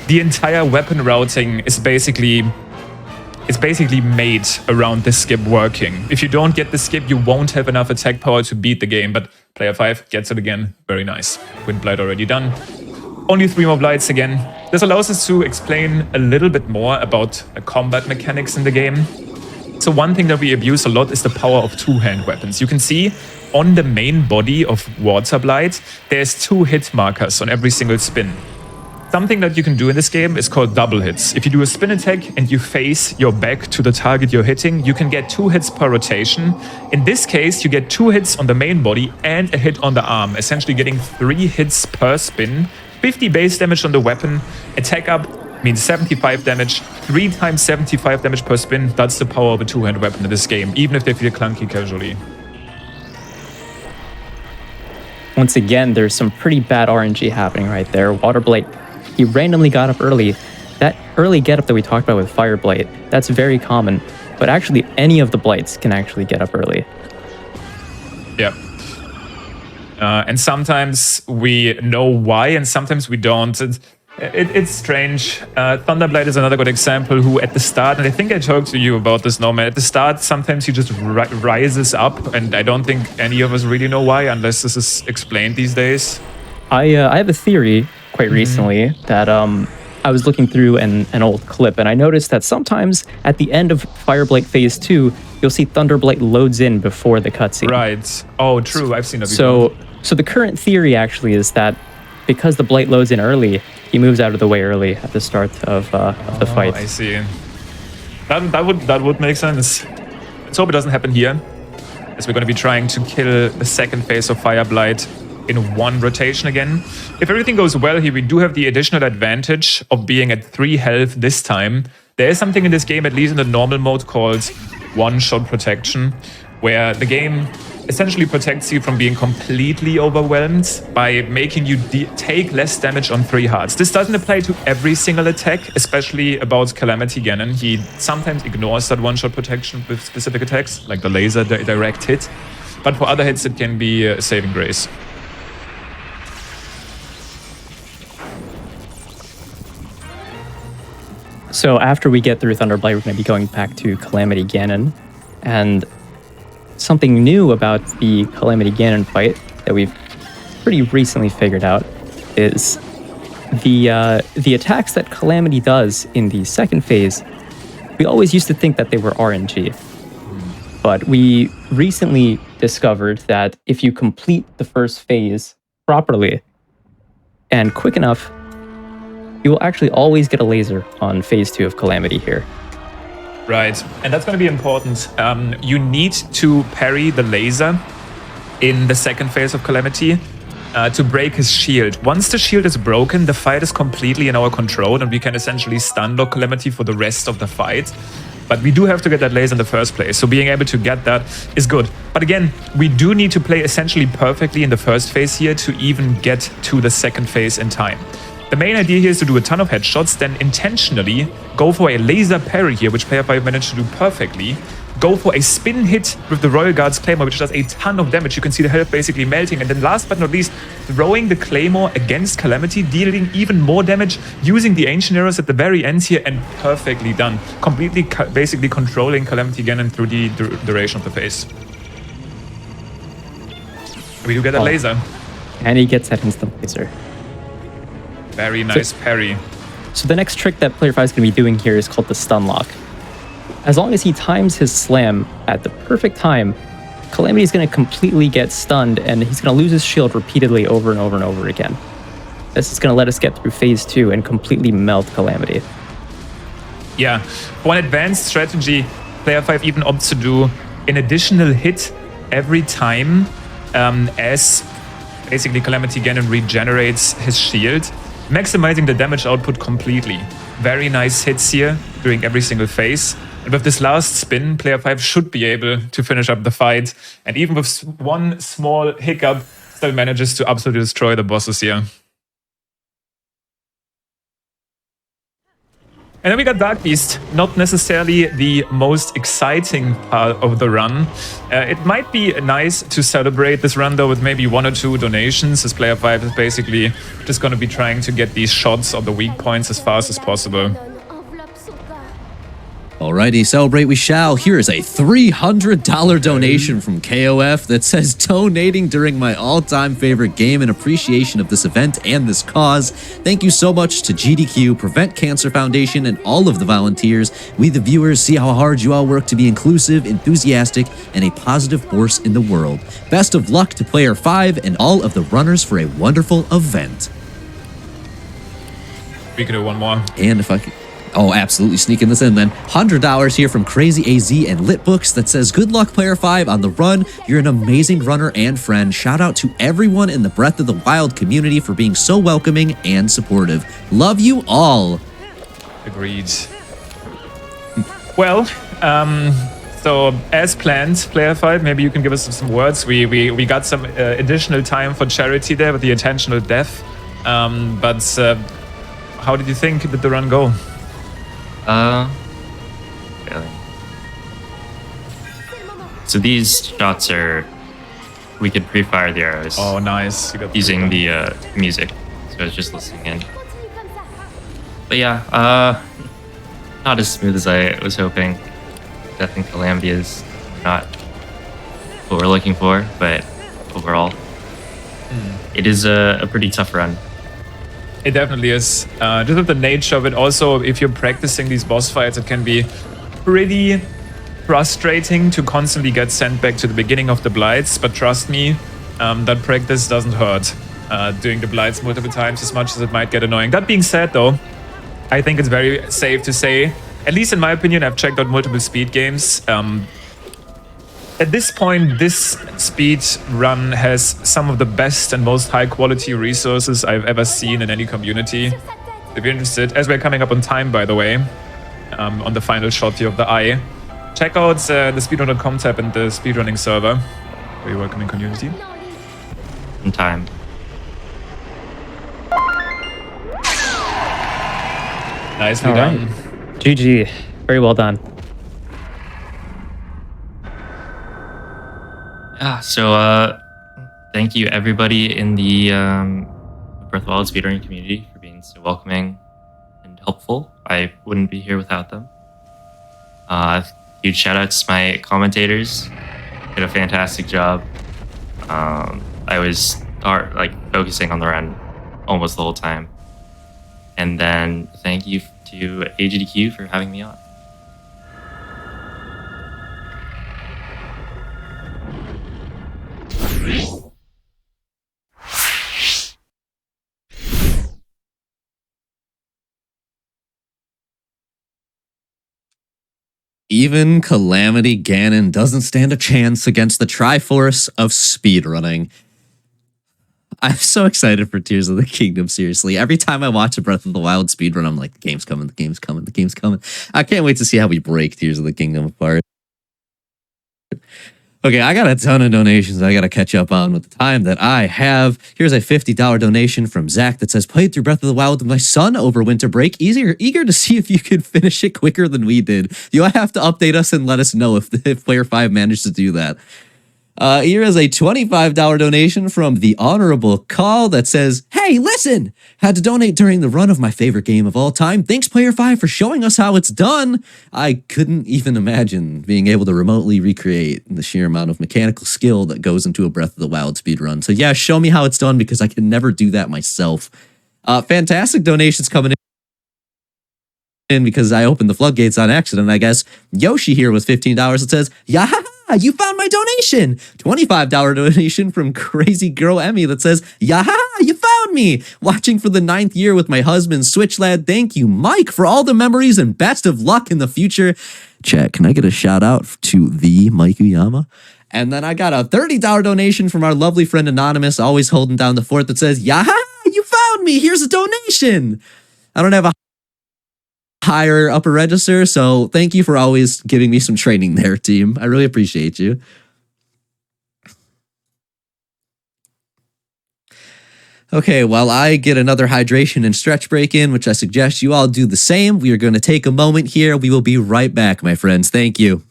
the entire weapon routing is basically made around this skip working. If you don't get the skip, you won't have enough attack power to beat the game, but player 5 gets it again. Very nice. Wind Blight already done. Only 3 more Blights again. This allows us to explain a little bit more about the combat mechanics in the game. So one thing that we abuse a lot is the power of two-hand weapons. You can see on the main body of Water Blight, there's 2 hit markers on every single spin. Something that you can do in this game is called double hits. If you do a spin attack and you face your back to the target you're hitting, you can get 2 hits per rotation. In this case, you get 2 hits on the main body and a hit on the arm, essentially getting 3 hits per spin, 50 base damage on the weapon, attack up means 75 damage, 3 times 75 damage per spin. That's the power of a two-hand weapon in this game, even if they feel clunky casually. Once again, there's some pretty bad RNG happening right there. Water Blight, he randomly got up early. That early get up that we talked about with Fire Blight, that's very common. But actually, any of the Blights can actually get up early. Yep. And sometimes we know why, and sometimes we don't. It's strange. Thunderblight is another good example who at the start, and I think I talked to you about this, Norman, at the start sometimes he just rises up, and I don't think any of us really know why, unless this is explained these days. I have a theory quite recently that I was looking through an old clip, and I noticed that sometimes at the end of Fireblight Phase 2, you'll see Thunderblight loads in before the cutscene. Right. Oh, true. I've seen that before. So the current theory actually is that because the Blight loads in early, he moves out of the way early at the start of the fight. I see. That would make sense. Let's hope it doesn't happen here, as we're going to be trying to kill the second phase of Fireblight in 1 rotation again. If everything goes well here, we do have the additional advantage of being at 3 health this time. There is something in this game, at least in the normal mode, called one-shot protection, where the game essentially protects you from being completely overwhelmed by making you take less damage on 3 hearts. This doesn't apply to every single attack, especially about Calamity Ganon. He sometimes ignores that one-shot protection with specific attacks, like the laser direct hit. But for other hits, it can be a saving grace. So after we get through Thunderblight, we're going to be going back to Calamity Ganon. And something new about the Calamity Ganon fight that we've pretty recently figured out is the attacks that Calamity does in the second phase. We always used to think that they were RNG. But we recently discovered that if you complete the first phase properly and quick enough, you will actually always get a laser on phase 2 of Calamity here. Right, and that's going to be important. You need to parry the laser in the second phase of Calamity to break his shield. Once the shield is broken, the fight is completely in our control, and we can essentially stun lock Calamity for the rest of the fight. But we do have to get that laser in the first place, so being able to get that is good. But again, we do need to play essentially perfectly in the first phase here to even get to the second phase in time. The main idea here is to do a ton of headshots, then intentionally go for a laser parry here, which player 5 managed to do perfectly. Go for a spin hit with the Royal Guard's Claymore, which does a ton of damage. You can see the health basically melting. And then last but not least, throwing the Claymore against Calamity, dealing even more damage, using the Ancient Arrows at the very end here, and perfectly done. Completely, basically controlling Calamity Ganon through the duration of the phase. We do get a laser. And he gets that instant laser. Very nice parry. So the next trick that player 5 is going to be doing here is called the stun lock. As long as he times his slam at the perfect time, Calamity is going to completely get stunned, and he's going to lose his shield repeatedly over and over and over again. This is going to let us get through phase 2 and completely melt Calamity. Yeah, one advanced strategy player 5 even opts to do an additional hit every time as basically Calamity Ganon regenerates his shield, maximizing the damage output completely. Very nice hits here during every single phase. And with this last spin, player 5 should be able to finish up the fight. And even with one small hiccup, still manages to absolutely destroy the bosses here. And then we got Dark Beast, not necessarily the most exciting part of the run. It might be nice to celebrate this run though with maybe 1 or 2 donations, as player 5 is basically just going to be trying to get these shots of the weak points as fast as possible. Alrighty, celebrate we shall. Here is a $300 donation from KOF that says, donating during my all-time favorite game in appreciation of this event and this cause. Thank you so much to GDQ, Prevent Cancer Foundation, and all of the volunteers. We, the viewers, see how hard you all work to be inclusive, enthusiastic, and a positive force in the world. Best of luck to Player 5 and all of the runners for a wonderful event. We can do one more. And if I could... Oh, absolutely. Sneaking this in then. $100 here from Crazy AZ and Litbooks that says, good luck, Player 5, on the run. You're an amazing runner and friend. Shout out to everyone in the Breath of the Wild community for being so welcoming and supportive. Love you all. Agreed. Well, so as planned, Player 5, maybe you can give us some words. We got some additional time for charity there with the intentional death. But how did you think did the run go? Really. So these shots are, we could pre-fire the arrows. Oh, nice. You got using the music. So I was just listening in. But yeah, not as smooth as I was hoping. Death and Calamity is not what we're looking for, but overall, it is a pretty tough run. It definitely is. Just with the nature of it. Also, if you're practicing these boss fights, it can be pretty frustrating to constantly get sent back to the beginning of the Blights. But trust me, that practice doesn't hurt. Doing the Blights multiple times, as much as it might get annoying. That being said, though, I think it's very safe to say, at least in my opinion, I've checked out multiple speed games. At this point, this speed run has some of the best and most high-quality resources I've ever seen in any community. If you're interested, as we're coming up on time, by the way, on the final shot here of the eye, check out the speedrun.com tab and the speedrunning server. Very welcoming community. In time. Nicely All done. right. GG. Very well done. Yeah, so thank you everybody in the Breath of the Wild speedrunning community for being so welcoming and helpful. I wouldn't be here without them. Huge shout outs to my commentators. Did a fantastic job. I was focusing on the run almost the whole time. And then thank you to AGDQ for having me on. Even Calamity Ganon doesn't stand a chance against the Triforce of speedrunning. I'm so excited for Tears of the Kingdom, seriously. Every time I watch a Breath of the Wild speedrun, I'm like, the game's coming, the game's coming, the game's coming. I can't wait to see how we break Tears of the Kingdom apart. Okay, I got a ton of donations I got to catch up on with the time that I have. Here's a $50 donation from Zach that says, played through Breath of the Wild with my son over winter break. Eager to see if you could finish it quicker than we did. You'll have to update us and let us know if Player 5 managed to do that. Here is a $25 donation from the Honorable Call that says, hey, listen, had to donate during the run of my favorite game of all time. Thanks, Player 5, for showing us how it's done. I couldn't even imagine being able to remotely recreate the sheer amount of mechanical skill that goes into a Breath of the Wild speedrun. So yeah, show me how it's done because I can never do that myself. Fantastic donations coming in because I opened the floodgates on accident, I guess. Yoshi here with $15 that says, yaha! You found my donation. $25 donation from Crazy Girl Emmy that says, yaha, you found me. Watching for the 9th year with my husband, Switch Lad. Thank you, Mike, for all the memories and best of luck in the future. Chat, can I get a shout out to the Mike Uyama? And then I got a $30 donation from our lovely friend Anonymous, always holding down the fort that says, yaha, you found me. Here's a donation. I don't have a higher upper register, so thank you for always giving me some training there, team. I really appreciate you. Okay, while I get another hydration and stretch break in, which I suggest you all do the same, we are going to take a moment here. We will be right back, my friends. Thank you.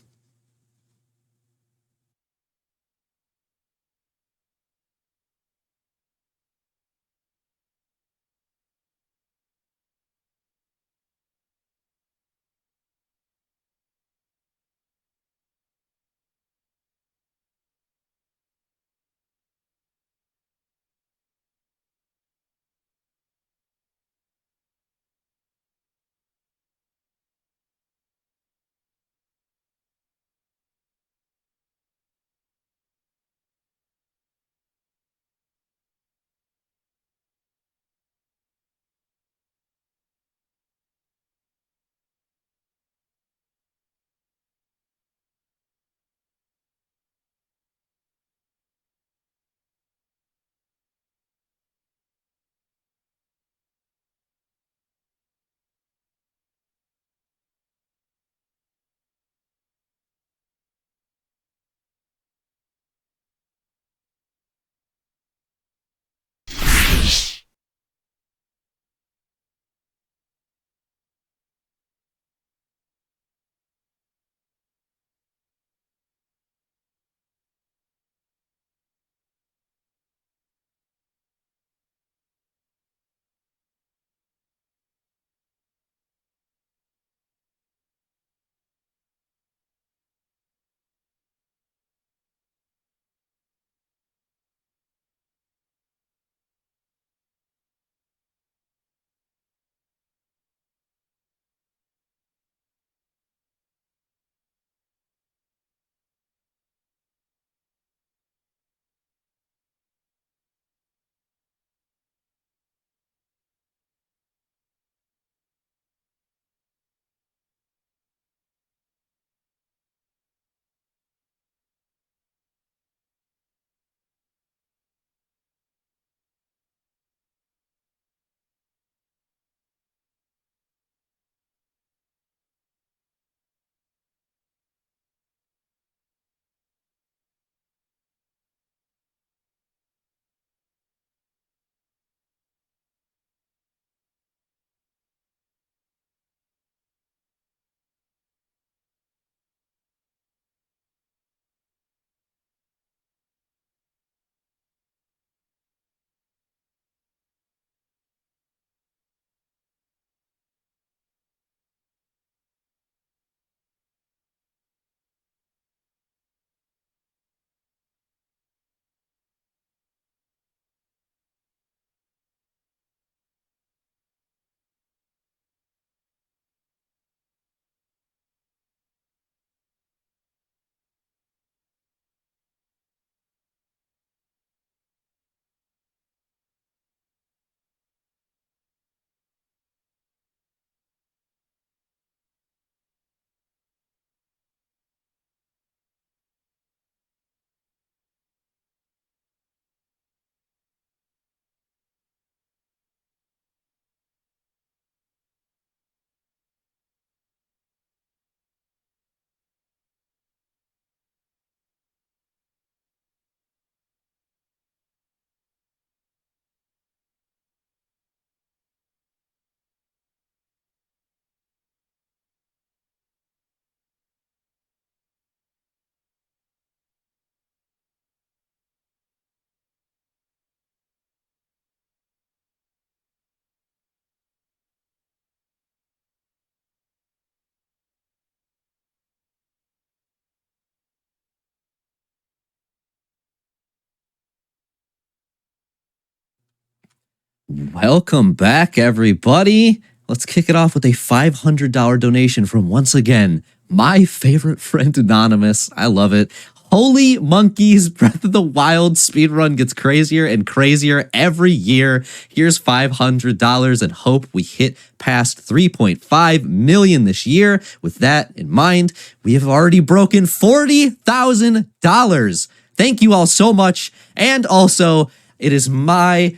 Welcome back, everybody. Let's kick it off with a $500 donation from, once again, my favorite friend Anonymous. I love it. Holy monkeys, Breath of the Wild speedrun gets crazier and crazier every year. Here's $500 and hope we hit past 3.5 million this year. With that in mind, we have already broken $40,000. Thank you all so much. And also, it is my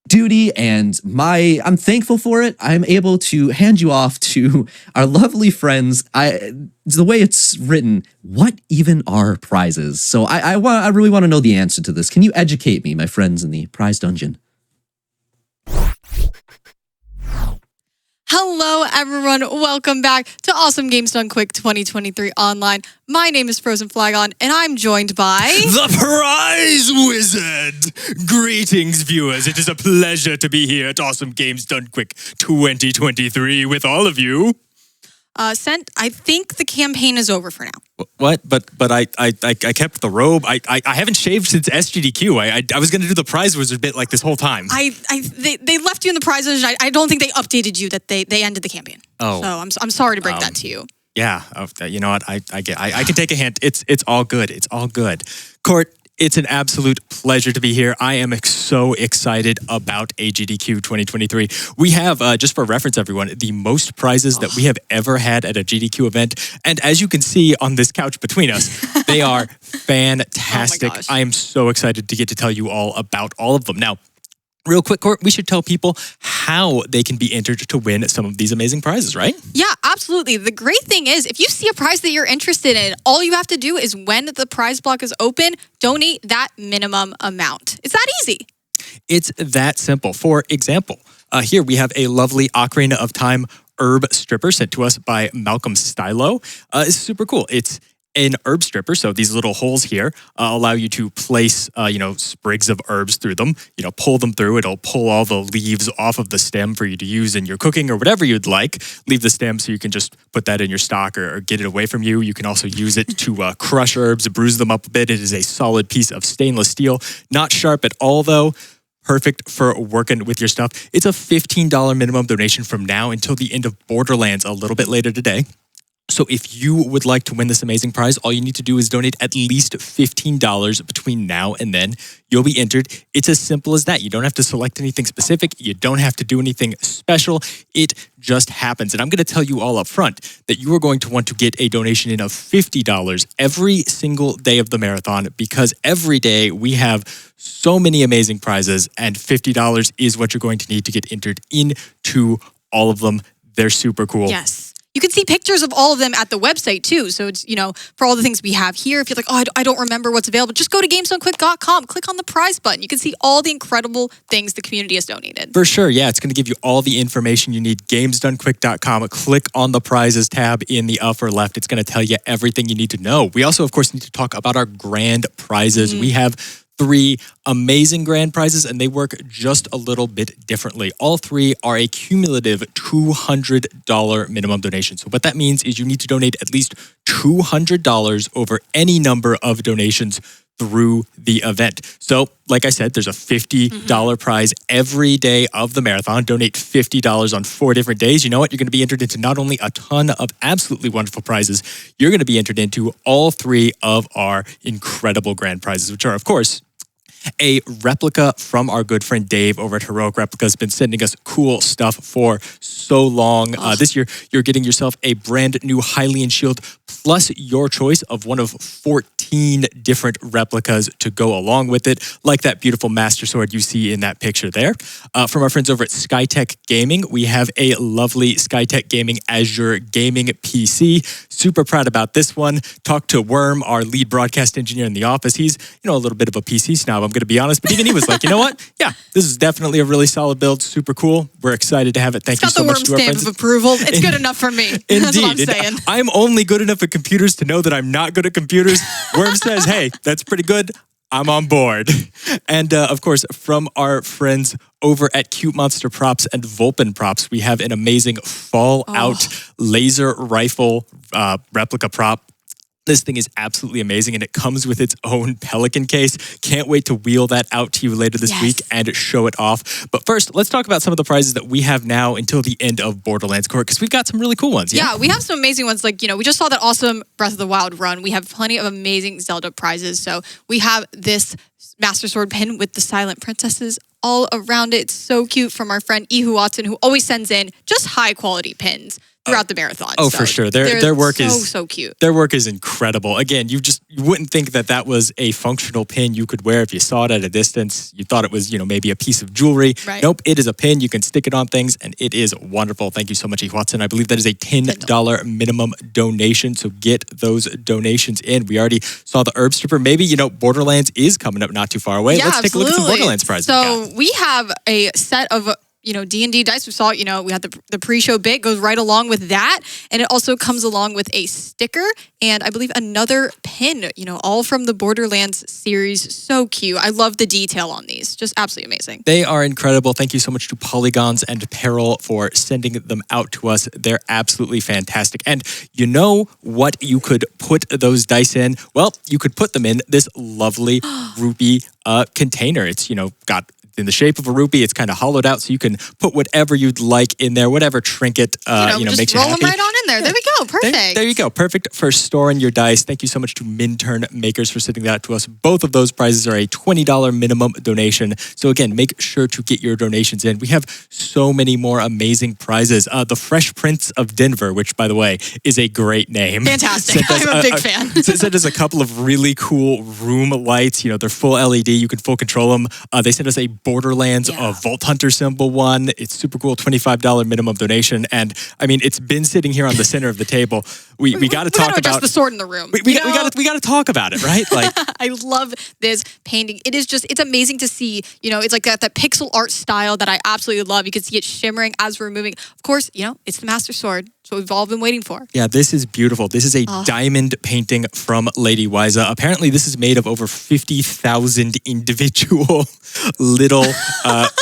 duty, and I'm thankful for it. I'm able to hand you off to our lovely friends. The way it's written, what even are prizes? So I really want to know the answer to this. Can you educate me, my friends in the prize dungeon? Hello, everyone. Welcome back to Awesome Games Done Quick 2023 Online. My name is Frozen Flagon, and I'm joined by... The Prize Wizard! Greetings, viewers. It is a pleasure to be here at Awesome Games Done Quick 2023 with all of you. Sent, I think the campaign is over for now. What? But I kept the robe. I haven't shaved since SGDQ. I was going to do the Prize Wizard bit like this whole time. They left you in the prize wizard. I don't think they updated you that they ended the campaign. Oh. So I'm sorry to break that to you. Yeah. You know what? I can take a hint. It's all good. It's all good. Court, it's an absolute pleasure to be here. I am so excited about AGDQ 2023. We have, just for reference, everyone, the most prizes that we have ever had at a GDQ event. And as you can see on this couch between us, they are fantastic. Oh my gosh. I am so excited to get to tell you all about all of them. Now, real quick, Court, we should tell people how they can be entered to win some of these amazing prizes, right? Yeah, absolutely. The great thing is, if you see a prize that you're interested in, all you have to do is when the prize block is open, donate that minimum amount. It's that easy. It's that simple. For example, here we have a lovely Ocarina of Time herb stripper sent to us by Malcolm Stylo. It's super cool. It's an herb stripper, so these little holes here allow you to place, sprigs of herbs through them. Pull them through. It'll pull all the leaves off of the stem for you to use in your cooking or whatever you'd like. Leave the stem so you can just put that in your stock or get it away from you. You can also use it to crush herbs, bruise them up a bit. It is a solid piece of stainless steel. Not sharp at all, though. Perfect for working with your stuff. It's a $15 minimum donation from now until the end of Borderlands a little bit later today. So if you would like to win this amazing prize, all you need to do is donate at least $15 between now and then. You'll be entered. It's as simple as that. You don't have to select anything specific. You don't have to do anything special. It just happens. And I'm going to tell you all up front that you are going to want to get a donation in of $50 every single day of the marathon, because every day we have so many amazing prizes, and $50 is what you're going to need to get entered into all of them. They're super cool. Yes. You can see pictures of all of them at the website too. So it's, for all the things we have here, if you're like, I don't remember what's available, just go to GamesDoneQuick.com, click on the prize button. You can see all the incredible things the community has donated. For sure, yeah. It's going to give you all the information you need. GamesDoneQuick.com. Click on the prizes tab in the upper left. It's going to tell you everything you need to know. We also, of course, need to talk about our grand prizes. We have 3 amazing grand prizes, and they work just a little bit differently. All 3 are a cumulative $200 minimum donation. So what that means is you need to donate at least $200 over any number of donations through the event. So, like I said, there's a $50 prize every day of the marathon. Donate $50 on 4 different days. You know what? You're going to be entered into not only a ton of absolutely wonderful prizes, you're going to be entered into all 3 of our incredible grand prizes, which are, of course, a replica from our good friend Dave over at Heroic Replica has been sending us cool stuff for so long. This year, you're getting yourself a brand new Hylian shield, plus your choice of one of 14 different replicas to go along with it, like that beautiful Master Sword you see in that picture there. From our friends over at Skytech Gaming, we have a lovely Skytech Gaming Azure Gaming PC. Super proud about this one. Talked to Worm, our lead broadcast engineer in the office. He's, a little bit of a PC snob, I'm going to be honest, but even he was like, you know what? Yeah, this is definitely a really solid build. Super cool. We're excited to have it. Thank you so much to our friends. It's got the Worm stamp of approval. It's good enough for me. Indeed. That's what I'm saying. I'm only good enough at computers to know that I'm not good at computers. Worm says, hey, that's pretty good. I'm on board. And of course, from our friends over at Cute Monster Props and Vulpin Props, we have an amazing Fallout laser rifle replica prop. This thing is absolutely amazing, and it comes with its own Pelican case. Can't wait to wheel that out to you later this week and show it off. But first, let's talk about some of the prizes that we have now until the end of Borderlands Court, because we've got some really cool ones. Yeah, we have some amazing ones. Like, we just saw that awesome Breath of the Wild run. We have plenty of amazing Zelda prizes. So we have this Master Sword pin with the Silent Princesses all around it. It's so cute, from our friend Ihu Watson, who always sends in just high quality pins. throughout the marathon. Oh, so for sure. They're Their work so cute. Their work is incredible. Again, you wouldn't think that was a functional pin you could wear if you saw it at a distance. You thought it was, maybe a piece of jewelry. Right. Nope, it is a pin. You can stick it on things, and it is wonderful. Thank you so much, E. Watson. I believe that is a $10 minimum donation, so get those donations in. We already saw the herb stripper. Maybe, Borderlands is coming up not too far away. Yeah, Let's take a look at some absolutely. Borderlands prizes. So we have a set of D&D dice. We saw, we had the pre-show bit goes right along with that. And it also comes along with a sticker and I believe another pin, all from the Borderlands series. So cute. I love the detail on these. Just absolutely amazing. They are incredible. Thank you so much to Polygons and Peril for sending them out to us. They're absolutely fantastic. And you know what you could put those dice in? Well, you could put them in this lovely rupee container. It's, got in the shape of a rupee. It's kind of hollowed out, so you can put whatever you'd like in there, whatever trinket just makes you roll happy. them right on in there. There we go. Perfect. There you go. Perfect for storing your dice. Thank you so much to Minturn Makers for sending that to us. Both of those prizes are a $20 minimum donation. So again, make sure to get your donations in. We have so many more amazing prizes. The Fresh Prince of Denver, which by the way is a great name. Fantastic. I'm a big fan. Sent us a couple of really cool room lights. They're full LED. You can full control them. They sent us a Borderlands Vault Hunter symbol one. It's super cool. $25 minimum donation. And I mean, it's been sitting here on the center of the table. We got to talk about the sword in the room. We got to talk about it, right? Like I love this painting. It's amazing to see. It's like that pixel art style that I absolutely love. You can see it shimmering as we're moving. Of course, it's the Master Sword. It's what we've all been waiting for. Yeah, this is beautiful. This is a diamond painting from Lady Wiza. Apparently, this is made of over 50,000 individual little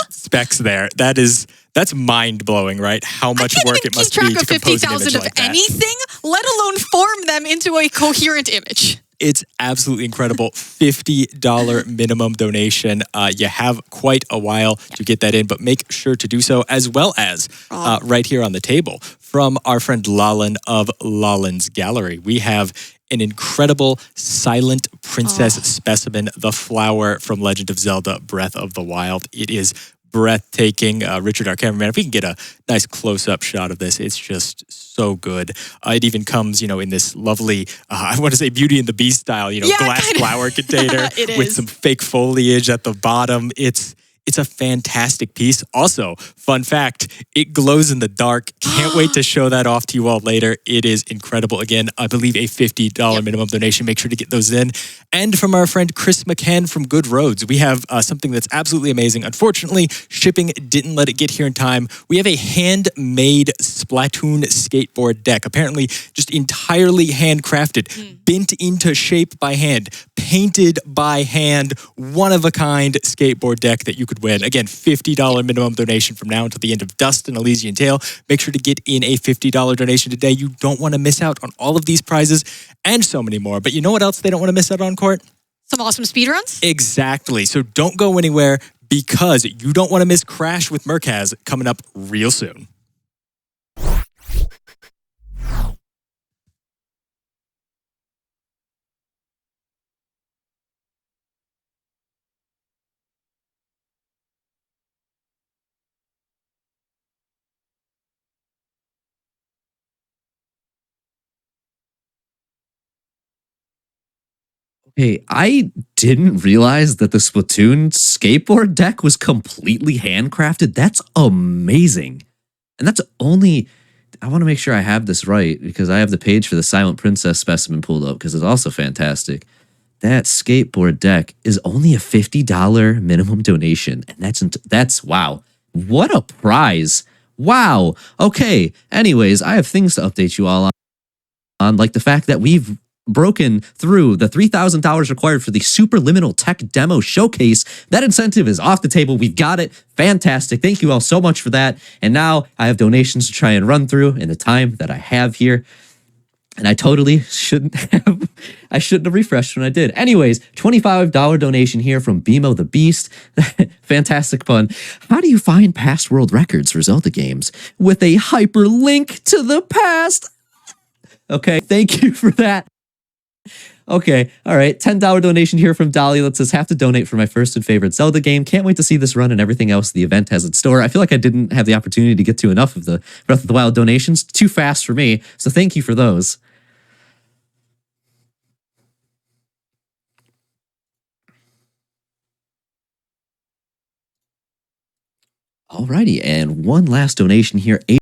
specks there. That's mind-blowing, right? How much work it must be to compose an image like that. Anything, let alone form them into a coherent image. It's absolutely incredible. $50 minimum donation. You have quite a while to get that in, but make sure to do so, as well as right here on the table from our friend Lalin of Lalin's Gallery. We have an incredible silent princess specimen, the flower from Legend of Zelda Breath of the Wild. It is breathtaking. Richard, our cameraman, if we can get a nice close-up shot of this, it's just so good. It even comes, in this lovely, I want to say Beauty and the Beast style, glass flower container with some fake foliage at the bottom. It's a fantastic piece. Also, fun fact, it glows in the dark. Can't wait to show that off to you all later. It is incredible. Again, I believe a $50 minimum donation. Make sure to get those in. And from our friend Chris McCann from Good Roads, we have something that's absolutely amazing. Unfortunately, shipping didn't let it get here in time. We have a handmade Splatoon skateboard deck. Apparently, just entirely handcrafted, bent into shape by hand, painted by hand, one-of-a-kind skateboard deck that you could win. Again, $50 minimum donation from now until the end of Dust and Elysian Tale. Make sure to get in a $50 donation today. You don't want to miss out on all of these prizes and so many more. But you know what else they don't want to miss out on, Court? Some awesome speedruns? Exactly. So don't go anywhere because you don't want to miss Crash with Merkaz coming up real soon. Hey, I didn't realize that the Splatoon skateboard deck was completely handcrafted. That's amazing. And that's only, I want to make sure I have this right because I have the page for the Silent Princess specimen pulled up because it's also fantastic. That skateboard deck is only a $50 minimum donation. And that's wow. What a prize. Wow. Okay. Anyways, I have things to update you all on like the fact that we've broken through the $3,000 required for the Superliminal Tech Demo Showcase. That incentive is off the table. We've got it. Fantastic. Thank you all so much for that. And now I have donations to try and run through in the time that I have here. And I totally shouldn't have refreshed when I did. Anyways, $25 donation here from Bimo the Beast. Fantastic fun. How do you find past world records for Zelda games? With a hyperlink to the past. Okay, thank you for that. Okay, all right. $10 donation here from Dolly that says, have to donate for my first and favorite Zelda game. Can't wait to see this run and everything else the event has in store. I feel like I didn't have the opportunity to get to enough of the Breath of the Wild donations. Too fast for me, so thank you for those. Alrighty, and one last donation here.